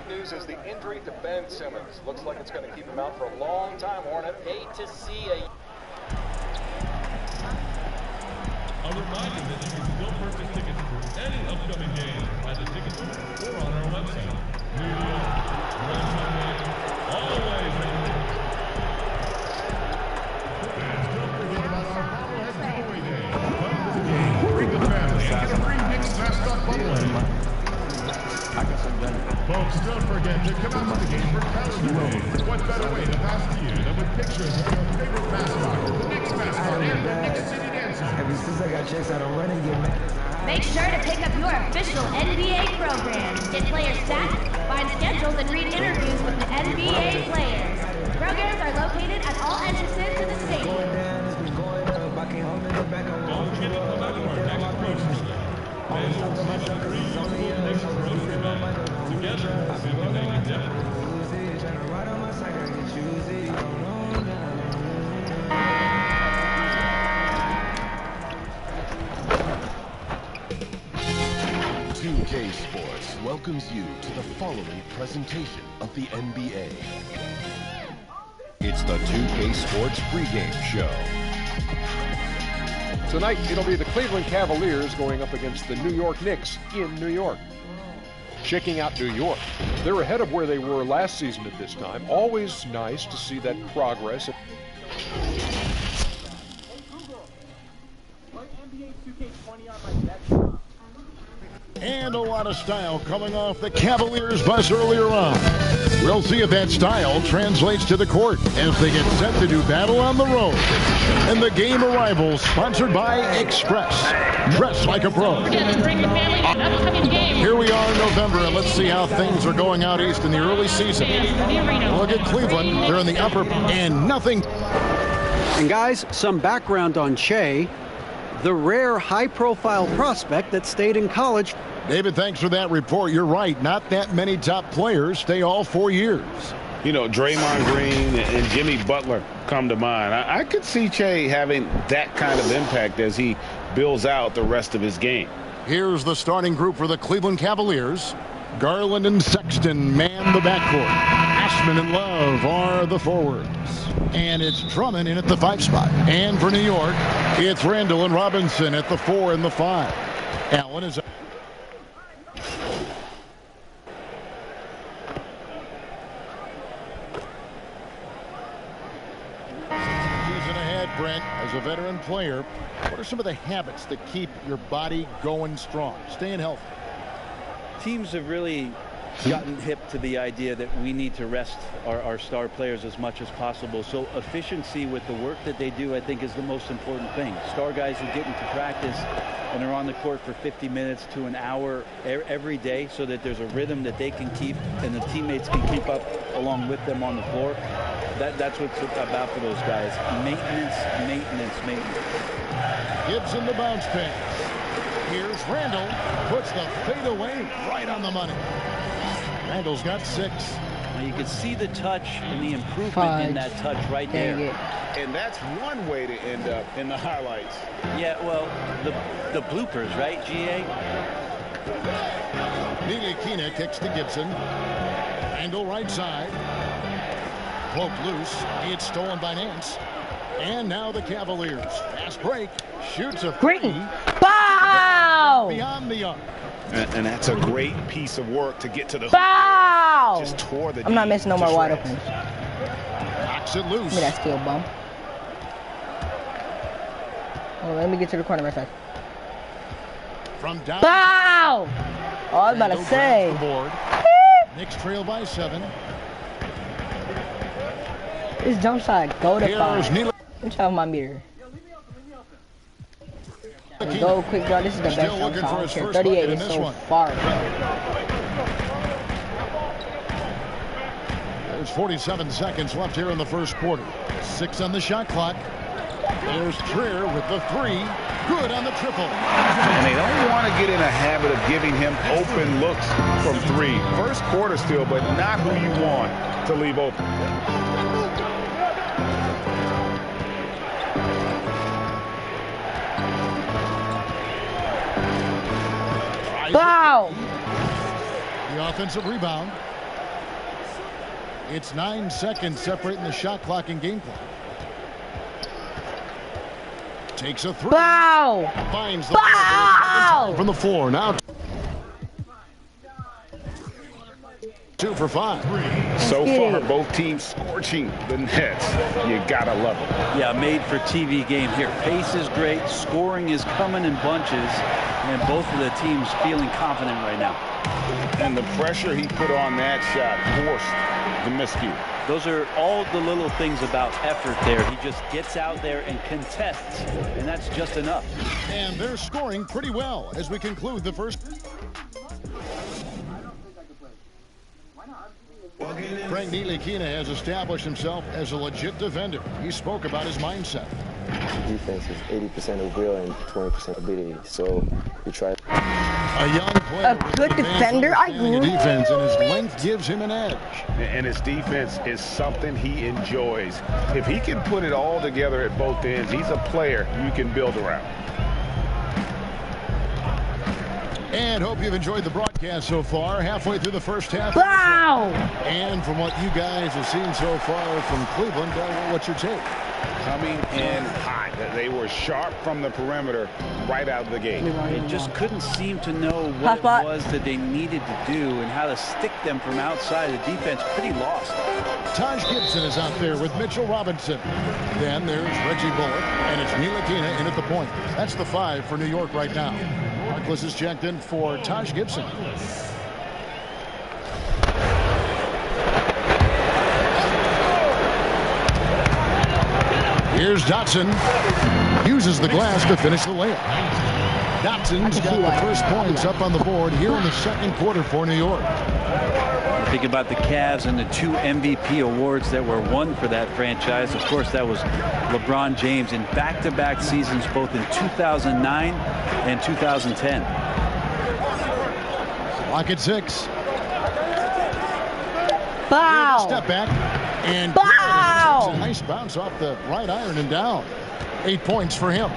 news is the injury to Ben Simmons. Looks like it's going to keep him out for a long time, Hornet. Hate to see a... A reminder that you can still purchase tickets for any upcoming game at the ticket store or on our website. New York, Red Sunday, always ready. Fans, don't forget about our Bobblehead Giveaway Day. Come to the game, bring the family, and get a free Knicks mascot bobblehead. Folks, don't forget to come out to the game for Calendar Day. What better way to pass the year than with pictures of your favorite mascot, the Knicks mascot, and the Knicks City Dancers. Ever since I got chased out of running, get mad. Make sure to pick up your official NBA program. Get player stats, find schedules, and read interviews with the NBA players. Programs are located at all entrances to the stadium. Going down, it's been going up. I came home in the back. Don't forget to come out to our next grocery day. Together, we can make a difference. K Sports welcomes you to the following presentation of the NBA. It's the 2K Sports pregame show. Tonight, it'll be the Cleveland Cavaliers going up against the New York Knicks in New York. Checking out New York. They're ahead of where they were last season at this time. Always nice to see that progress. And a lot of style coming off the Cavaliers bus earlier on. We'll see if that style translates to the court as they get set to do battle on the road. And the game arrivals sponsored by Express. Dress like a pro. Here we are in November, and let's see how things are going out east in the early season. Look at Cleveland. They're in the upper and nothing. And guys, some background on Shea, the rare high-profile prospect that stayed in college. David, thanks for that report. You're right. Not that many top players stay all 4 years. You know, Draymond Green and Jimmy Butler come to mind. I could see Shea having that kind of impact as he builds out the rest of his game. Here's the starting group for the Cleveland Cavaliers. Garland and Sexton man the backcourt. Ashman and Love are the forwards. And it's Drummond in at the 5 spot. And for New York, it's Randall and Robinson at the 4 and the 5. Allen is... Brent, as a veteran player, what are some of the habits that keep your body going strong, staying healthy? Teams have really gotten hip to the idea that we need to rest our star players as much as possible. So efficiency with the work that they do, I think, is the most important thing. Star guys who get into practice and are on the court for 50 minutes to an hour every day so that there's a rhythm that they can keep and the teammates can keep up along with them on the floor. That's what it's about for those guys. Maintenance, maintenance, maintenance. Gibson the bounce pass. Here's Randall. Puts the fade away right on the money. Randall's got 6. Now you can see the touch and the improvement in that touch right there. And that's one way to end up in the highlights. Yeah, well, the bloopers, right, GA? Ntilikina kicks to Gibson. Randall right side. Poke loose. It's stolen by Nance. And now the Cavaliers. Fast break. Shoots a three. Foul! Beyond the arc. And that's a great piece of work to get to the foul. Just tore the I'm not missing no more wide open. Knocks it loose. Give me that steal bump. Oh, let me get to the corner real fast. From down. Foul! Oh, I was about to say. Knicks trail by 7. This jump shot go to 5. Let me try my meter. Go quick draw. This is the best jump shot here. 38 is so far. There's 47 seconds left here in the first quarter. 6 on the shot clock. There's Trier with the 3. Good on the triple. And they don't want to get in a habit of giving him open looks from 3. First quarter still, but not who you want to leave open. Wow! The offensive rebound. It's 9 seconds separating the shot clock and game clock. Takes a three. Wow! Finds the Wow! from the floor. Now 2 for 5. So far, both teams scorching the nets. You gotta love it. Yeah, made for TV game here. Pace is great. Scoring is coming in bunches. And both of the teams feeling confident right now. And the pressure he put on that shot forced the miscue. Those are all the little things about effort there. He just gets out there and contests, and that's just enough. And they're scoring pretty well as we conclude the first. Frank Ntilikina has established himself as a legit defender. He spoke about his mindset. Defense is 80% of will and 20% ability. So we try. A young player, a good defender. I agree. Defense, and his length gives him an edge. And his defense is something he enjoys. If he can put it all together at both ends, he's a player you can build around. And hope you've enjoyed the broadcast so far. Halfway through the first half. Wow! And from what you guys have seen so far from Cleveland, what's your take? Coming in hot. They were sharp from the perimeter right out of the gate. They just couldn't seem to know what it was that they needed to do and how to stick them from outside. The defense pretty lost. Taj Gibson is out there with Mitchell Robinson. Then there's Reggie Bullock, and it's Ntilikina in at the point. That's the 5 for New York right now. Marcus is checked in for Taj Gibson. Here's Dotson. Uses the glass to finish the layup. Dotson's got the first points up on the board here in the second quarter for New York. Think about the Cavs and the 2 MVP awards that were won for that franchise. Of course, that was LeBron James in back-to-back seasons, both in 2009 and 2010. Lock at 6. Wow! Step back. And wow! A nice bounce off the right iron and down. 8 points for him.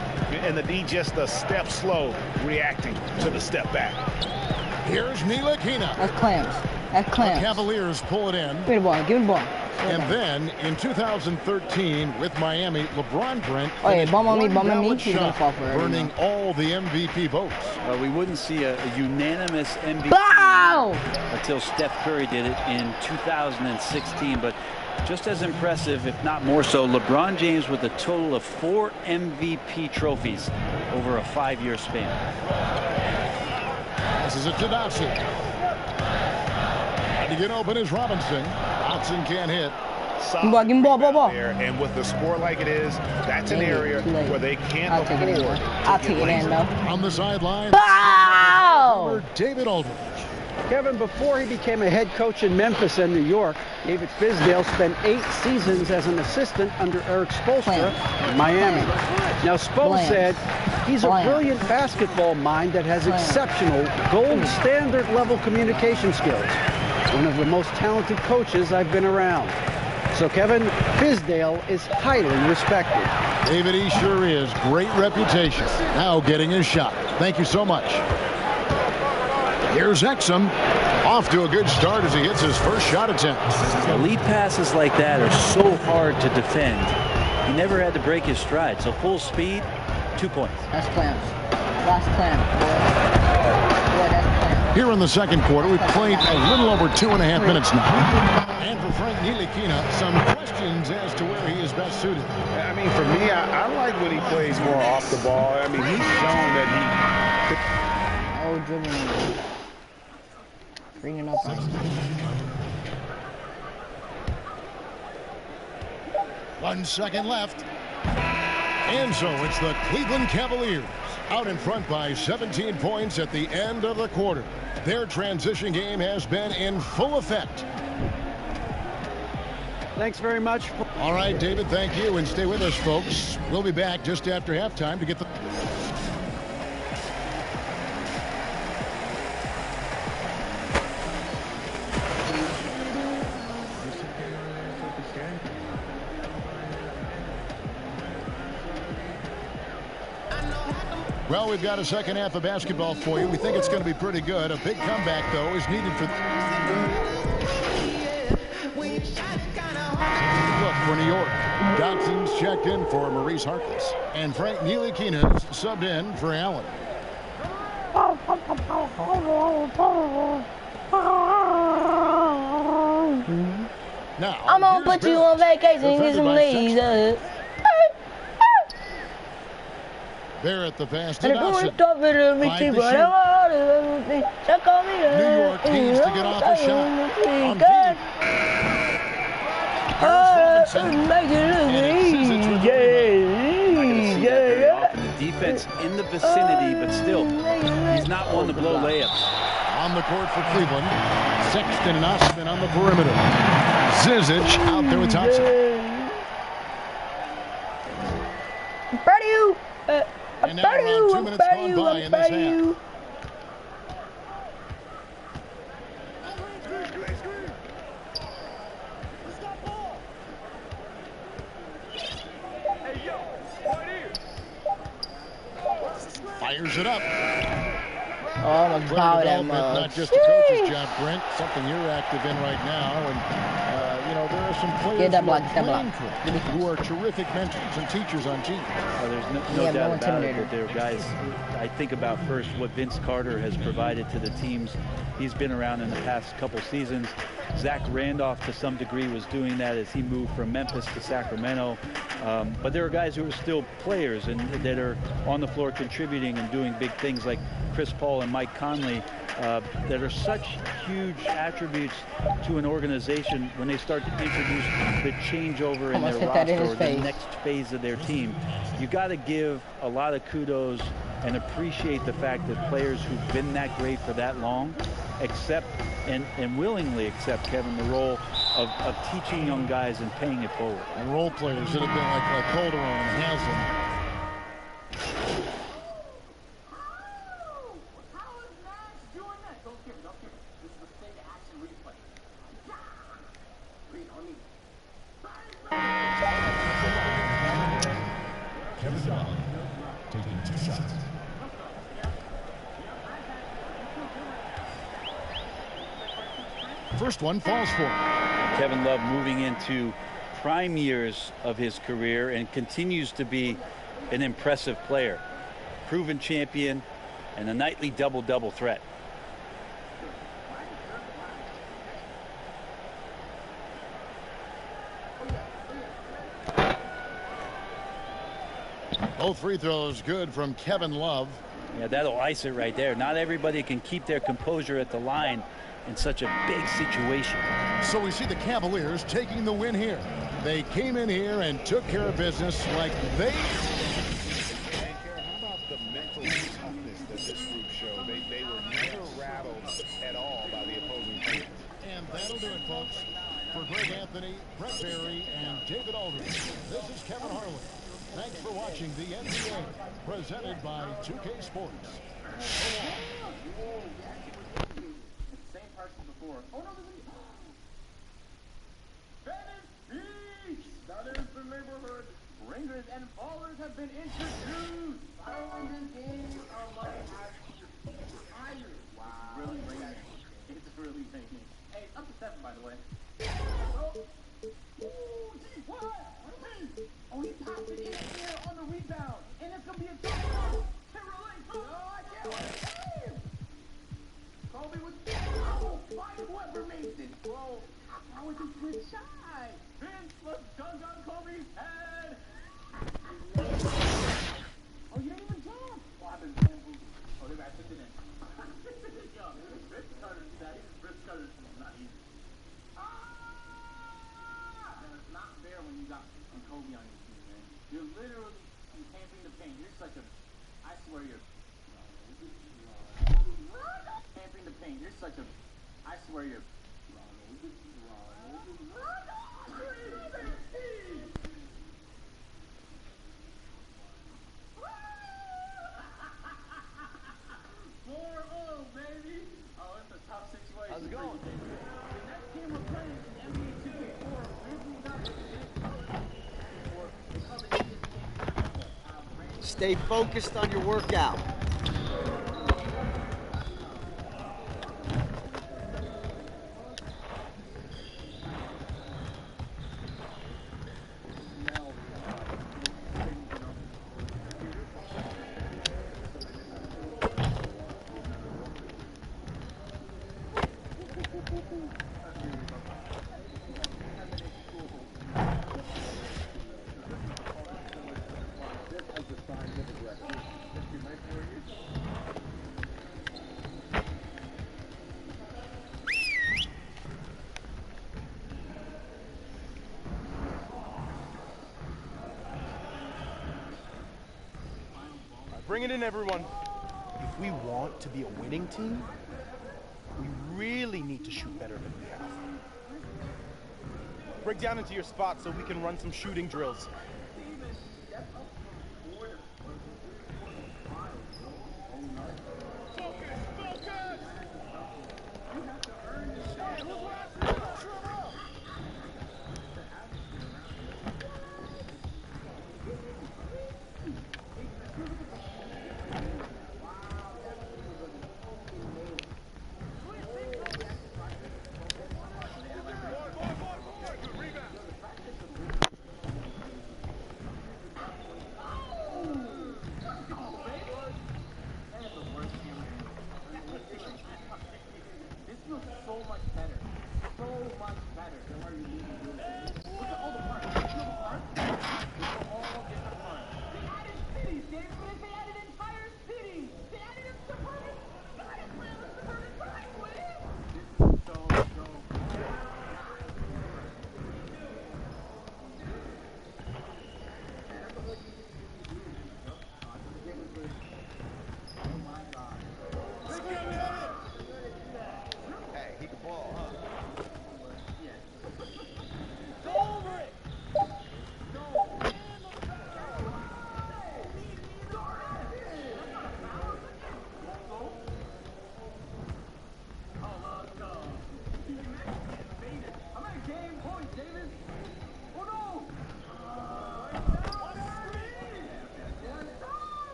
And the D just a step slow, reacting to the step back. Here's Ntilikina. That's clams. That's clams. The Cavaliers pull it in. Give me the ball. Give me the ball. And then in 2013 with Miami, LeBron Brent. Oh yeah, bum on me. He's gonna fall for it, burning all the MVP votes. We wouldn't see a unanimous MVP until Steph Curry did it in 2016. But just as impressive, if not more so, LeBron James with a total of 4 MVP trophies over a 5-year span. This is a to Dotson. To get open is Robinson. Dotson can't hit. Give me ball. And with the score like it is, that's an area where they can't afford. I'll take it in, though. On the sideline, David Aldridge. Kevin, before he became a head coach in Memphis and New York, David Fizdale spent 8 seasons as an assistant under Eric Spoelstra in Miami. Now, Spo said he's a brilliant basketball mind that has exceptional gold standard level communication skills. One of the most talented coaches I've been around. So Kevin, Fizdale is highly respected. David, he sure is. Great reputation. Now getting his shot. Thank you so much. Here's Exum. Off to a good start as he hits his first shot attempt. Lead passes like that are so hard to defend. He never had to break his stride. So full speed, 2 points. That's clams. That's clams. Here in the second quarter, we've played a little over 2.5 minutes now. And for Frank Ntilikina, some questions as to where he is best suited. I mean, for me, I like when he plays more off the ball. I mean, he's shown that he... Oh, dribbling. Bringing up. 1 second left. And so it's the Cleveland Cavaliers out in front by 17 points at the end of the quarter. Their transition game has been in full effect. Thanks very much. All right, David, thank you. And stay with us, folks. We'll be back just after halftime to get the... Well, we've got a second half of basketball for you. We think it's going to be pretty good. A big comeback, though, is needed for... Look for New York. Dodson's checked in for Maurice Harkless. And Frank Ntilikina's subbed in for Allen. Now, I'm gonna put you on vacation and get some lasers. They're at the pass to New Dodson. York needs to get off a shot. On Defense in the vicinity, but still, he's not one to blow layups. On the court for Cleveland, Sexton and Osman on the perimeter. Zizic out there with Thompson. I'm proud of you. And now around 2 minutes gone by in this half. Fires it up. Oh, I'm proud of him. Not just a coach's job, Brent. Something you're active in right now, and you know there are some players who are terrific mentors and teachers on teams. Well, there's no doubt about it that there are guys. I think about first what Vince Carter has provided to the teams he's been around in the past couple seasons. Zach Randolph, to some degree, was doing that as he moved from Memphis to Sacramento. But there are guys who are still players and that are on the floor contributing and doing big things like Chris Paul and Mike Conley that are such huge attributes to an organization when they start to introduce the changeover in their roster or the next phase of their team. You got to give a lot of kudos and appreciate the fact that players who've been that great for that long accept and willingly accept, Kevin, the role of teaching young guys and paying it forward. And role players that have been like Calderon and Haslam. Kevin Love taking 2 shots. First one falls for him. Kevin Love moving into prime years of his career and continues to be an impressive player. Proven champion and a nightly double-double threat. Both free throws good from Kevin Love. Yeah, that'll ice it right there. Not everybody can keep their composure at the line in such a big situation. So we see the Cavaliers taking the win here. They came in here and took care of business like they... How about the mental toughness that this group showed? They were never rattled at all by the opposing team. And that'll do it, folks. For Greg Anthony, Brett Berry, and David Aldridge, this is Kevin Harlan. Thanks for watching the NBA, presented by 2K Sports. Same person before. Oh no, Venice Beach! That is the neighborhood. Ringers and ballers have been introduced. Following this game are like higher. Wow. It's really raining. It's really raining. Hey, it's up to 7, by the way. Oh. Ooh, gee, what? Oh, he popped it in the air on the rebound. And it's going to be a dunk. Timberlake. No, I can't wait. Kobe was... Oh, find whoever makes it. Whoa. That was a good shot. Vince, let's dunk on Kobe's head. Oh, you didn't even jump. Oh, I've been bamboozled. Oh, they got to put it in. Yo, Vince Carter did that. Vince Carter is not easy. Ah! It's not fair when you got Kobe on your team, man. You're literally camping the paint. You're such a... I swear you're... Camping the paint. You're such a... I swear you're... baby. Oh, it's a tough situation. How's it going? The next game we're playing is NBA 2K4. Stay focused on your workout. Bring it in, everyone. If we want to be a winning team, we really need to shoot better than we have. Break down into your spot so we can run some shooting drills.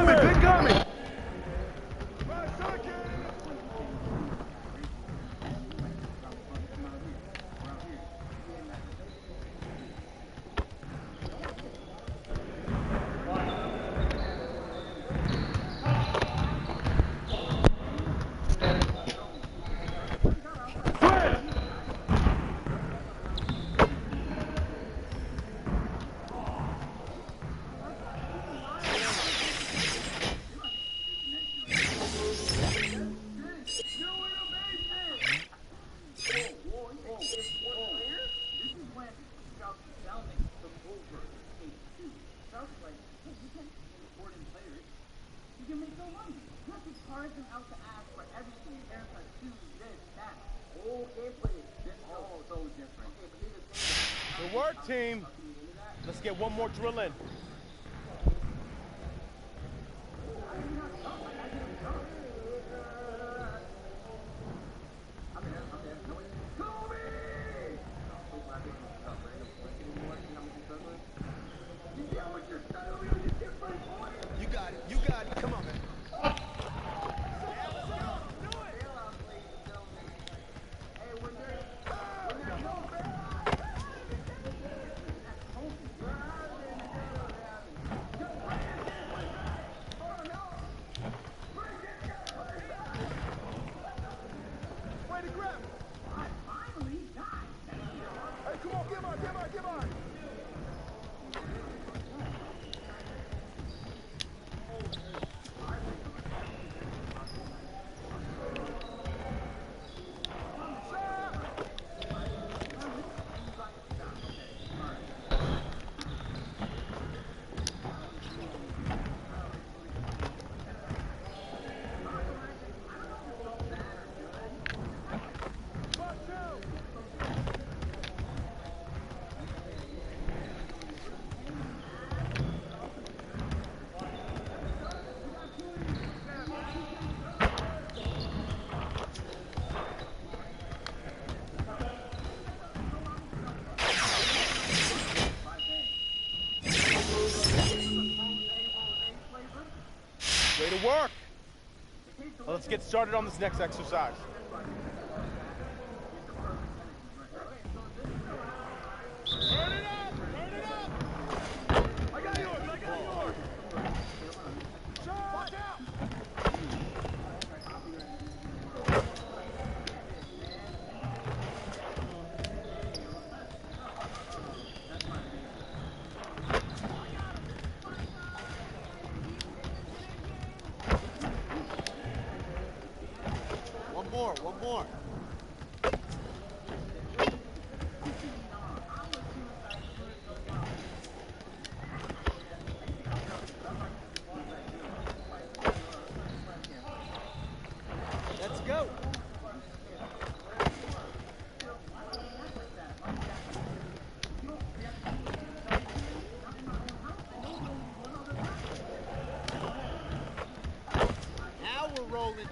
Big coming. Good work, team. Let's get one more drill in. You got it. You got it. Come on, man. Way to work. Well, let's get started on this next exercise. Turn it up! Turn it up! I got yours! I got yours! Watch out! One more. Let's go. Now we're rolling.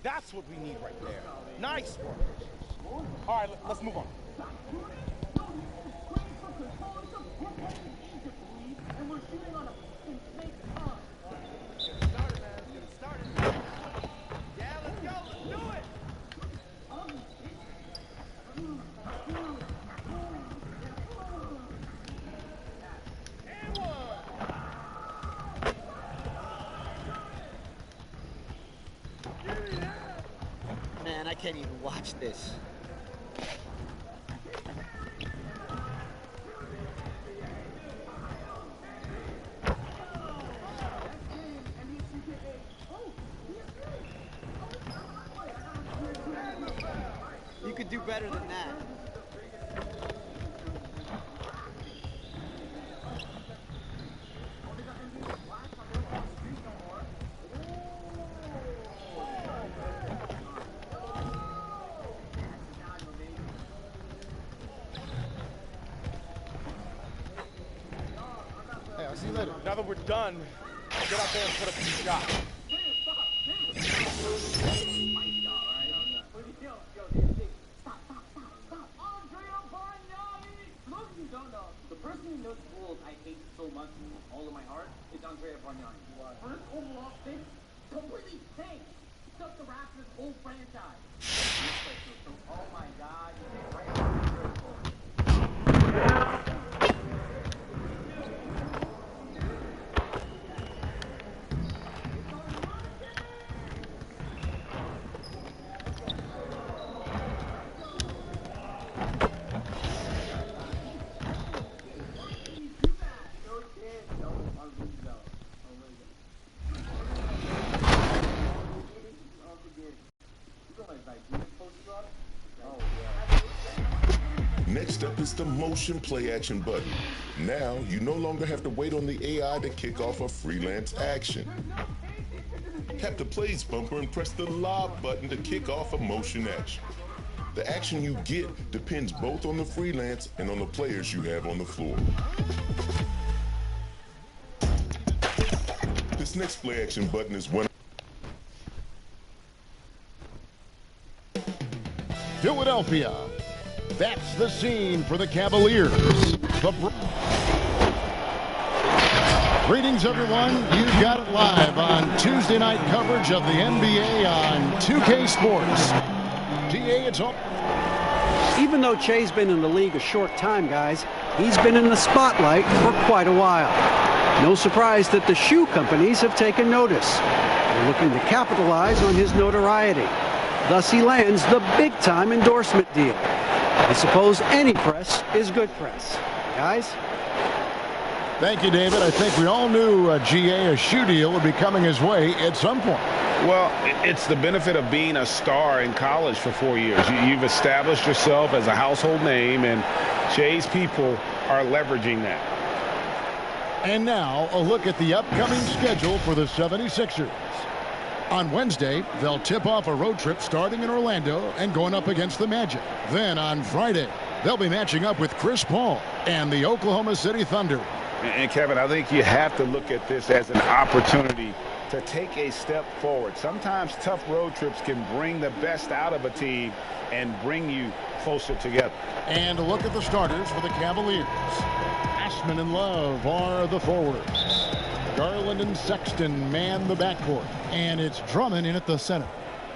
That's what we need right there. Nice work. All right, let's move on. Man, I can't even watch this. You could do better than that. Hey, I'll see you later. Now that we're done, get out there and put up some shots. The person who knows rules I hate so much with all of my heart is Andrea Bargnani. First overall pick, completely tanks. Took the Raptors' whole franchise. Oh my God, you did right on the critical. Next up is the motion play action button. Now, you no longer have to wait on the AI to kick off a freelance action. Tap the plays bumper and press the lob button to kick off a motion action. The action you get depends both on the freelance and on the players you have on the floor. This next play action button is one. Philadelphia. That's the scene for the Cavaliers. Greetings, everyone. You've got it live on Tuesday night coverage of the NBA on 2K Sports. GA, it's all. Even though Che's been in the league a short time, guys, he's been in the spotlight for quite a while. No surprise that the shoe companies have taken notice. They're looking to capitalize on his notoriety. Thus, he lands the big-time endorsement deal. I suppose any press is good press. Guys? Thank you, David. I think we all knew GA, a shoe deal, would be coming his way at some point. Well, it's the benefit of being a star in college for 4 years. You've established yourself as a household name, and Che's people are leveraging that. And now a look at the upcoming schedule for the 76ers. On Wednesday, they'll tip off a road trip starting in Orlando and going up against the Magic. Then on Friday, they'll be matching up with Chris Paul and the Oklahoma City Thunder. And Kevin, I think you have to look at this as an opportunity to take a step forward. Sometimes tough road trips can bring the best out of a team and bring you closer together. And a look at the starters for the Cavaliers. Ashman and Love are the forwards. Garland and Sexton man the backcourt. And it's Drummond in at the center.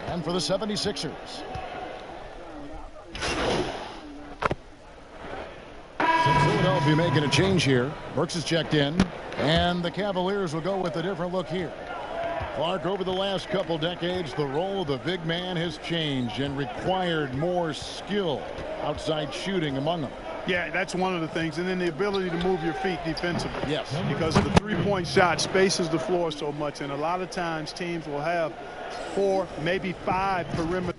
And for the 76ers. Philadelphia making a change here. Burks is checked in. And the Cavaliers will go with a different look here. Clark, over the last couple decades, the role of the big man has changed and required more skill outside shooting among them. Yeah, that's one of the things. And then the ability to move your feet defensively. Yes. Because of the three-point shot spaces the floor so much. And a lot of times teams will have 4, maybe 5 perimeter.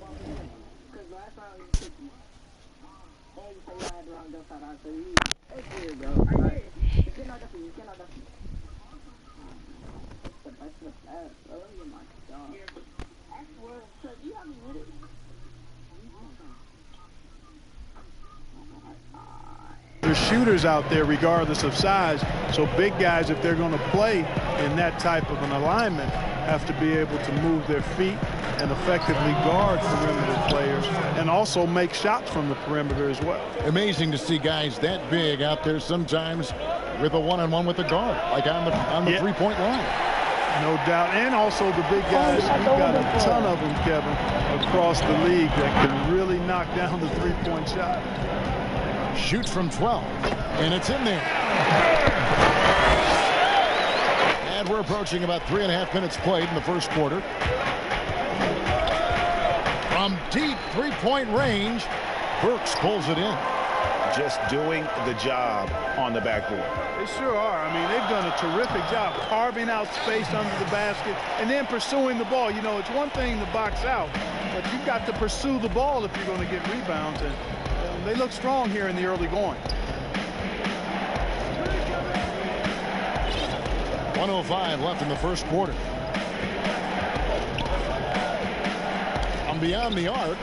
There's shooters out there regardless of size, so big guys, if they're going to play in that type of an alignment, have to be able to move their feet and effectively guard perimeter players and also make shots from the perimeter as well. Amazing to see guys that big out there sometimes with a one-on-one with the guard, like on the three-point line. No doubt. And also the big guys, we've got a ton of them, Kevin, across the league that can really knock down the three-point shot. Shoots from 12, and it's in there. And we're approaching about 3.5 minutes played in the first quarter. From deep three-point range, Burks pulls it in. Just doing the job on the backboard. They sure are. I mean, they've done a terrific job carving out space under the basket and then pursuing the ball. You know, it's one thing to box out, but you've got to pursue the ball if you're going to get rebounds. And they look strong here in the early going. 1:05 left in the first quarter. From beyond the arc.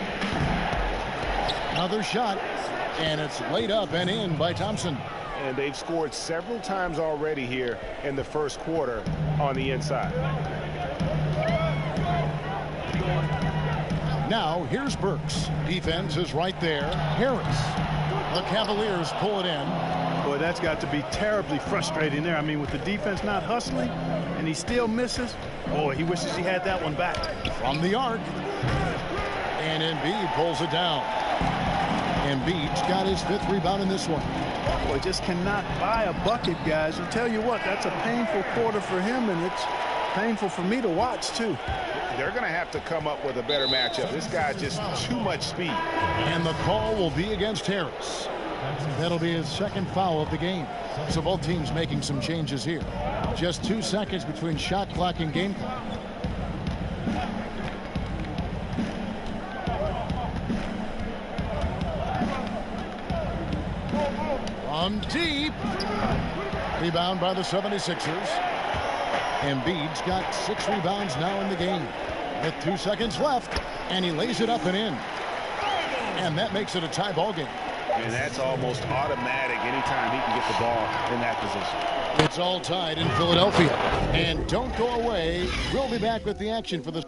Another shot. And it's laid up and in by Thompson. And they've scored several times already here in the first quarter on the inside. Now here's Burks. Defense is right there. Harris. The Cavaliers pull it in. Boy, that's got to be terribly frustrating there. I mean, with the defense not hustling and he still misses. Boy, he wishes he had that one back. From the arc. And Embiid pulls it down. Embiid's got his 5th rebound in this one. Boy, just cannot buy a bucket, guys. And tell you what, that's a painful quarter for him, and it's painful for me to watch, too. They're going to have to come up with a better matchup. This guy's just too much speed. And the call will be against Harris. That'll be his 2nd foul of the game. So both teams making some changes here. Just 2 seconds between shot clock and game clock. From deep. Rebound by the 76ers. Embiid's got 6 rebounds now in the game. With 2 seconds left, and he lays it up and in. And that makes it a tie ball game. And that's almost automatic anytime he can get the ball in that position. It's all tied in Philadelphia. And don't go away. We'll be back with the action for the...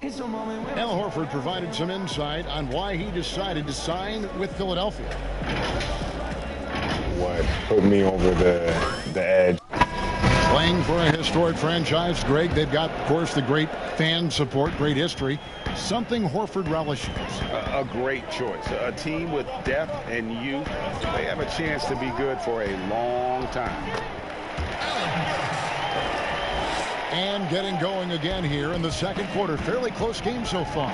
Al Horford provided some insight on why he decided to sign with Philadelphia. What put me over the edge. Playing for a historic franchise, Greg, they've got, of course, the great fan support, great history. Something Horford relishes. A great choice. A team with depth and youth. They have a chance to be good for a long time. And getting going again here in the second quarter. Fairly close game so far.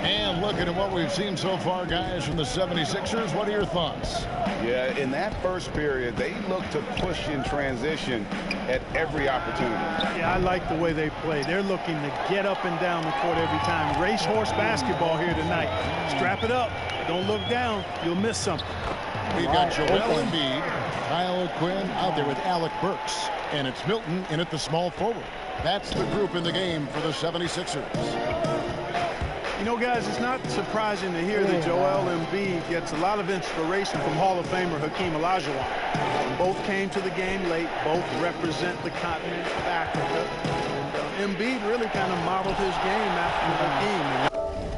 And looking at what we've seen so far, guys, from the 76ers, what are your thoughts? Yeah, in that first period, they look to push in transition at every opportunity. Yeah, I like the way they play. They're looking to get up and down the court every time. Racehorse basketball here tonight. Strap it up. Don't look down. You'll miss something. We've got Joel Embiid, Kyle Quinn out there with Alec Burks, and it's Milton in at the small forward. That's the group in the game for the 76ers. You know, guys, it's not surprising to hear that Joel Embiid gets a lot of inspiration from Hall of Famer Hakeem Olajuwon. Both came to the game late. Both represent the continent of Africa. And Embiid really kind of modeled his game after Hakeem. And